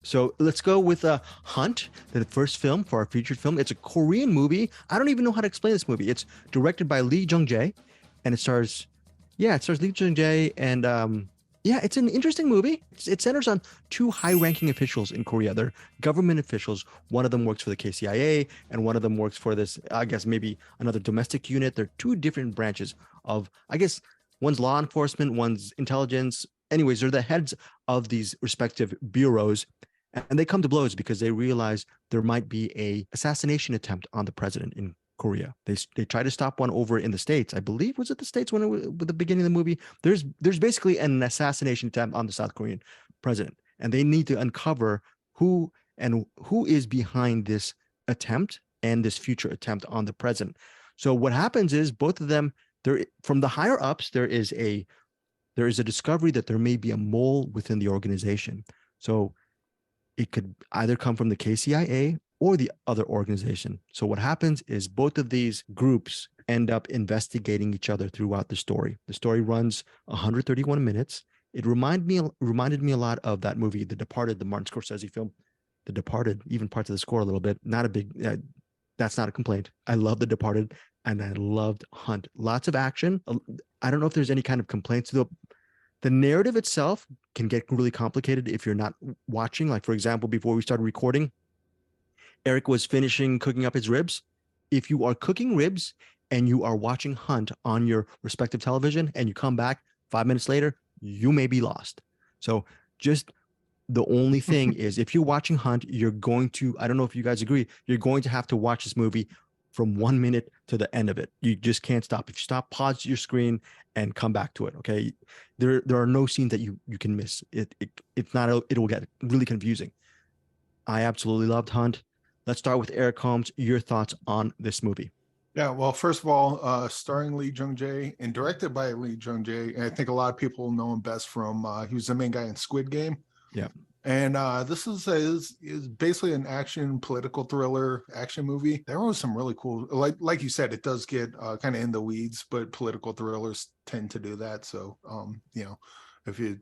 So let's go with Hunt, the first film for our featured film. It's a Korean movie. I don't even know how to explain this movie. It's directed by Lee Jung-jae, and it stars Lee Jung-jae, and yeah, it's an interesting movie. It centers on two high-ranking officials in Korea. They're government officials. One of them works for the KCIA, and one of them works for this, I guess, maybe another domestic unit. They're two different branches of, I guess, one's law enforcement, one's intelligence. Anyways, they're the heads of these respective bureaus, and they come to blows because they realize there might be a assassination attempt on the president in Korea. They try to stop one over in the States. I believe, was it the States when it was at the beginning of the movie? There's basically an assassination attempt on the South Korean president, and they need to uncover who is behind this attempt and this future attempt on the president. So what happens is both of them, there from the higher ups, there is a discovery that there may be a mole within the organization. So it could either come from the KCIA or the other organization. So what happens is both of these groups end up investigating each other throughout the story. The story runs 131 minutes. It reminded me a lot of that movie, The Departed, the Martin Scorsese film, The Departed, even parts of the score a little bit. Not a big, that's not a complaint. I love The Departed and I loved Hunt. Lots of action. I don't know if there's any kind of complaints. The narrative itself can get really complicated if you're not watching. Like, for example, before we started recording, Eric was finishing cooking up his ribs. If you are cooking ribs and you are watching Hunt on your respective television and you come back 5 minutes later, you may be lost. So just the only thing is, if you're watching Hunt, you're going to, I don't know if you guys agree, you're going to have to watch this movie from 1 minute to the end of it. You just can't stop. If you stop, pause your screen and come back to it. Okay. There are no scenes that you can miss. It's not, it will get really confusing. I absolutely loved Hunt. Let's start with Eric Holmes. Your thoughts on this movie? Yeah, well, first of all, starring Lee Jung-jae and directed by Lee Jung-jae. And I think a lot of people know him best from, he was the main guy in Squid Game. Yeah. And this is basically an action political thriller action movie. There was some really cool, like you said, it does get kind of in the weeds, but political thrillers tend to do that. So, if you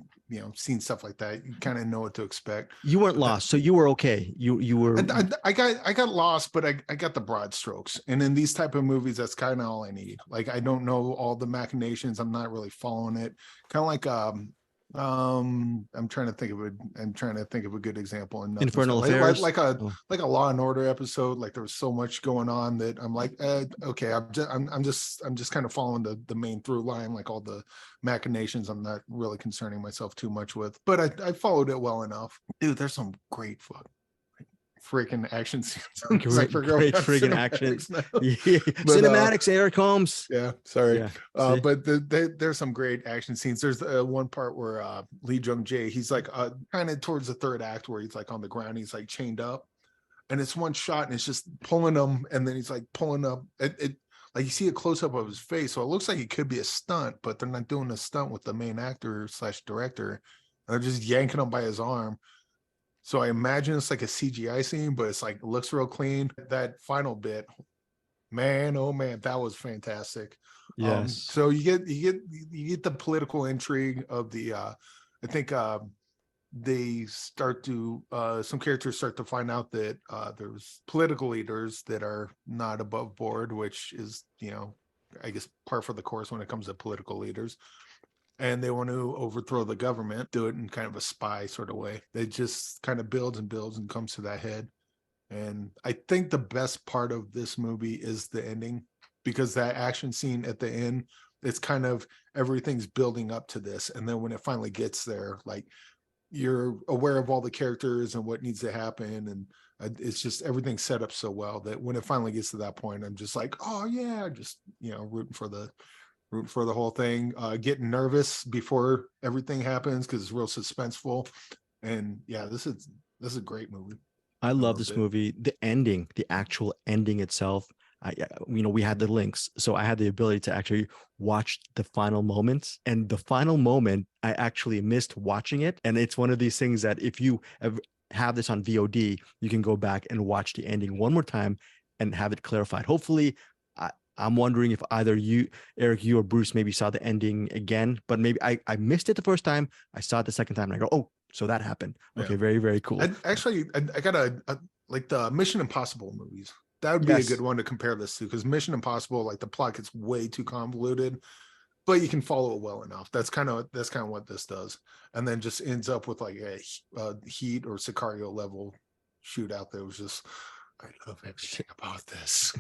seen stuff like that, you kind of know what to expect. You weren't lost, so you were okay. You were. I got lost, but I got the broad strokes. And in these type of movies, that's kind of all I need. Like, I don't know all the machinations. I'm not really following it. Kind of like I'm trying to think of a good example. And Infernal Affairs, like a Law and Order episode. Like, there was so much going on that I'm like, okay, I'm just kind of following the main through line. Like, all the machinations, I'm not really concerning myself too much with. But I followed it well enough. Dude, there's some great freaking action scenes. Great freaking action. Yeah. CinemAddicts, Eric Holmes. Yeah, sorry. Yeah, but there's some great action scenes. There's one part where Lee Jung-jae, he's like kind of towards the third act where he's like on the ground, he's like chained up, and it's one shot and it's just pulling him, and then he's like pulling up. It like, you see a close up of his face, so it looks like it could be a stunt, but they're not doing a stunt with the main actor / director. They're just yanking him by his arm. So I imagine it's like a CGI scene, but it's like, it looks real clean. That final bit, man, oh man, that was fantastic. Yes. So you get the political intrigue of the I think they start to some characters start to find out that there's political leaders that are not above board, which is, I guess, par for the course when it comes to political leaders. And they want to overthrow the government, do it in kind of a spy sort of way. It just kind of builds and builds and comes to that head. And I think the best part of this movie is the ending, because that action scene at the end, it's kind of, everything's building up to this. And then when it finally gets there, like, you're aware of all the characters and what needs to happen. And it's just, everything's set up so well that when it finally gets to that point, I'm just like, oh yeah, just, rooting for the whole thing, getting nervous before everything happens because it's real suspenseful. And yeah, this is a great movie. I love this movie. The ending, the actual ending itself. We had the links, so I had the ability to actually watch the final moments. And the final moment, I actually missed watching it. And it's one of these things that if you have this on VOD, you can go back and watch the ending one more time and have it clarified. Hopefully, I'm wondering if either you, Eric, you or Bruce maybe saw the ending again, but maybe I missed it the first time. I saw it the second time and I go, oh, So that happened. Okay, Yeah. very, very cool. I got a like the Mission Impossible movies. That would be a good one to compare this to, because Mission Impossible, like the plot gets way too convoluted, but you can follow it well enough. That's kind of what this does, and then just ends up with like a Heat or Sicario level shootout that was just, I love everything about this.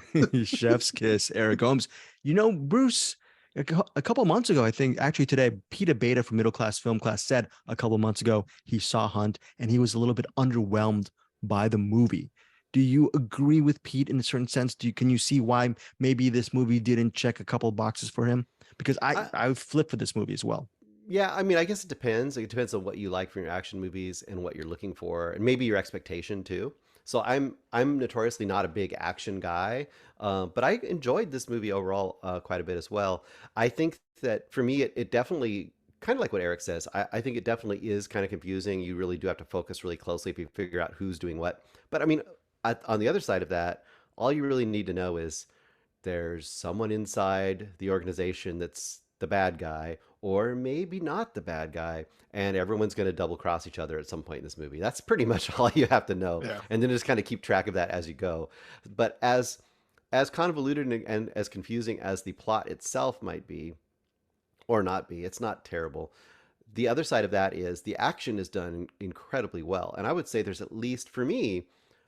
Chef's kiss, Eric Holmes. You know, Bruce, a couple months ago, I think actually today, Peter Beta from Middle Class Film Class said a couple months ago he saw Hunt and he was a little bit underwhelmed by the movie. Do you agree with Pete in a certain sense? Can you see why maybe this movie didn't check a couple of boxes for him? Because I would flip for this movie as well. Yeah, I mean, I guess it depends. It depends on what you like from your action movies and what you're looking for, and maybe your expectation too. So I'm notoriously not a big action guy, but I enjoyed this movie overall quite a bit as well. I think that for me, it definitely, kind of like what Eric says, I think it definitely is kind of confusing. You really do have to focus really closely if you figure out who's doing what. But I mean, on the other side of that, all you really need to know is there's someone inside the organization that's the bad guy, or maybe not the bad guy, and everyone's going to double cross each other at some point in this movie. That's pretty much all you have to know. Yeah. And then just kind of keep track of that as you go. But as convoluted and as confusing as the plot itself might be, or not be, it's not terrible. The other side of that is the action is done incredibly well. And I would say there's at least, for me,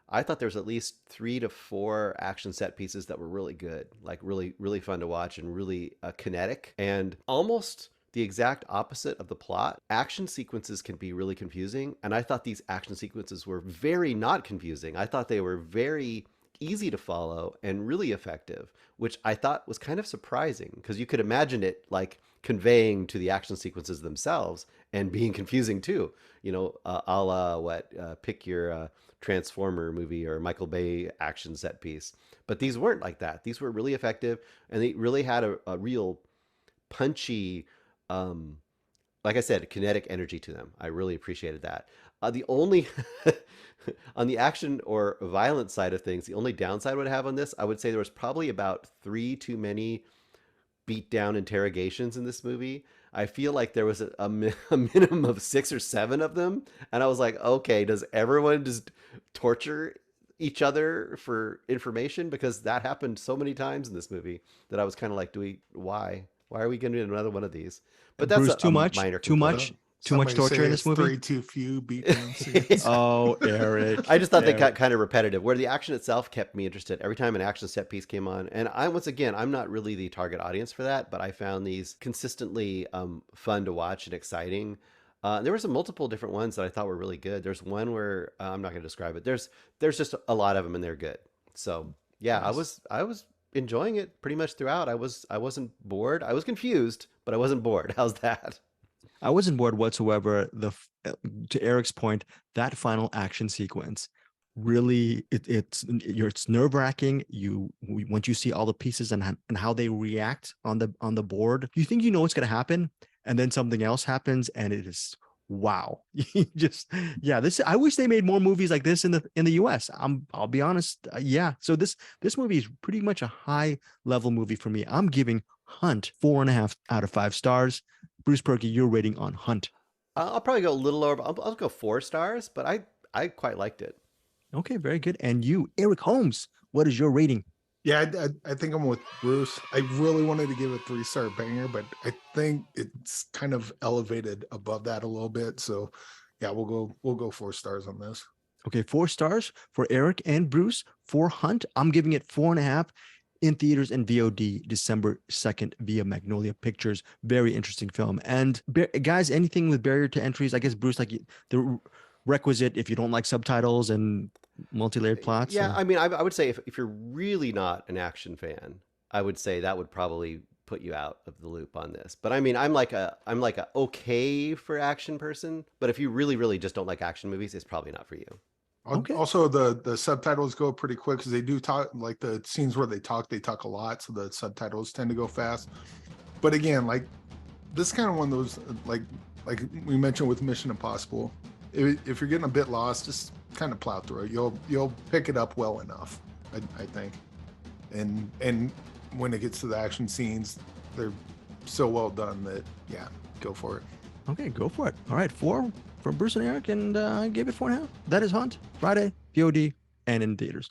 I thought there was at least 3 to 4 action set pieces that were really good, like really, really fun to watch and really kinetic, and almost the exact opposite of the plot. Action sequences can be really confusing, and I thought these action sequences were very not confusing. I thought they were very easy to follow and really effective, which I thought was kind of surprising, because you could imagine it like conveying to the action sequences themselves and being confusing too. You know, a la what, pick your Transformer movie or Michael Bay action set piece. But these weren't like that. These were really effective, and they really had a real punchy, like I said, kinetic energy to them. I really appreciated that. The only on the action or violent side of things, the only downside I would have on this, I would say there was probably about 3 too many beat down interrogations in this movie. I feel like there was a minimum of 6 or 7 of them. And I was like, okay, does everyone just torture each other for information? Because that happened so many times in this movie that I was kind of like, why are we going to do another one of these? But that's Bruce, a minor complaint. Too much torture in this movie. 3 too few beatdown scenes. Oh, Eric. I just thought they got kind of repetitive, where the action itself kept me interested every time an action set piece came on. And I'm not really the target audience for that, but I found these consistently fun to watch and exciting. There were some multiple different ones that I thought were really good. There's one where I'm not going to describe it. There's just a lot of them, and they're good. So yeah, nice. I was enjoying it pretty much throughout. I wasn't bored. I was confused, but I wasn't bored. How's that? I wasn't bored whatsoever. To Eric's point, that final action sequence really it's nerve-wracking. Once you see all the pieces and how they react on the board, you think you know what's going to happen, and then something else happens, and it is wow. I wish they made more movies like this in the US. I'll be honest. So this movie is pretty much a high level movie for me. I'm giving Hunt 4.5 out of 5 stars. Bruce Purkey, your rating on Hunt? I'll probably go a little lower. I'll go 4 stars, but I quite liked it. Okay, very good. And you, Eric Holmes, what is your rating? Yeah, I think I'm with Bruce. I really wanted to give a 3-star banger, but I think it's kind of elevated above that a little bit. So yeah, we'll go 4 stars on this. Okay, 4 stars for Eric and Bruce. For Hunt, I'm giving it 4.5. In theaters and VOD December 2nd via Magnolia Pictures. Very interesting film. And guys, anything with barrier to entries, I guess, Bruce, like the requisite if you don't like subtitles and multi-layered plots? Yeah, I mean, I would say if you're really not an action fan, I would say that would probably put you out of the loop on this. But I mean, I'm like a okay for action person, but if you really, really just don't like action movies, it's probably not for you. Okay. Also, the subtitles go pretty quick because they do talk, like the scenes where they talk a lot, so the subtitles tend to go fast. But again, like this kind of one of those, like we mentioned with Mission Impossible, if you're getting a bit lost, just kind of plow through it. You'll pick it up well enough, I think. And when it gets to the action scenes, they're so well done that go for it. Okay, go for it. All right, for from Bruce and Eric, and I gave it 4.5. That is Hunt, Friday, VOD, and in theaters.